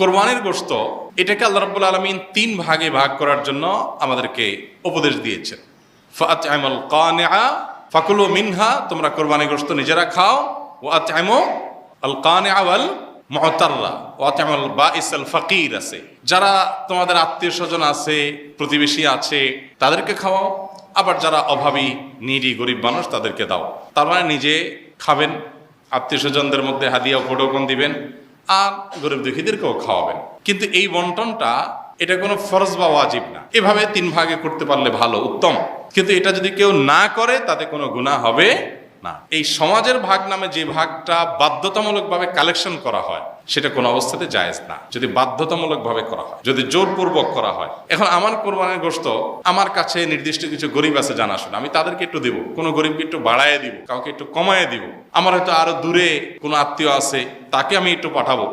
কোরবানির গোশত এটাকে আল্লাহ রাব্বুল আলামিন 3 ভাগে ভাগ করার জন্য আমাদেরকে উপদেশ দিয়েছেন। ফাআত'ইমুল কানিআ ফাকুলু মিনহা, তোমরা কোরবানির গোশত নিজেরা খাও। ওয়া আত'ইমু আল কানিআ ওয়াল মুতাররা ওয়া আত'ইমুল বাঈসাল ফাকির, আছে যারা তোমাদের আত্মীয়-স্বজন আছে, প্রতিবেশী আছে, তাদেরকে খাওয়াও। আবার যারা অভাবী, নিডি, গরিব মানুষ, তাদেরকে দাও। তার মানে নিজে খাবেন, আত্মীয়-স্বজনদের মধ্যে হাদিয়া উপঢৌকন দিবেন, আর গরিব দুঃখীদেরকেও খাওয়াবেন। কিন্তু এই বন্টনটা এটা কোনো ফরজ বা ওয়াজিব না। এভাবে 3 ভাগে করতে পারলে ভালো, উত্তম। কিন্তু এটা যদি কেউ না করে তাতে কোনো গুনাহ হবে না। এই সমাজের ভাগ নামে যে ভাগটা বাধ্যতামূলকভাবে কালেকশন করা হয়, সেটা কোনো অবস্থাতে জায়েজ না। যদি বাধ্যতামূলকভাবে করা হয়, যদি জোরপূর্বক করা হয়। এখন আমার কোরবানির গোশত আমার কাছে নির্দিষ্ট কিছু গরিব আছে জানাশোনা, আমি তাদেরকে একটু দিব, কোনো গরিবকে একটু বাড়ায় দিব, কাউকে একটু কমায় দিব। আমার হয়তো আরো দূরে কোনো আত্মীয় আছে, তাকে আমি একটু পাঠাবো।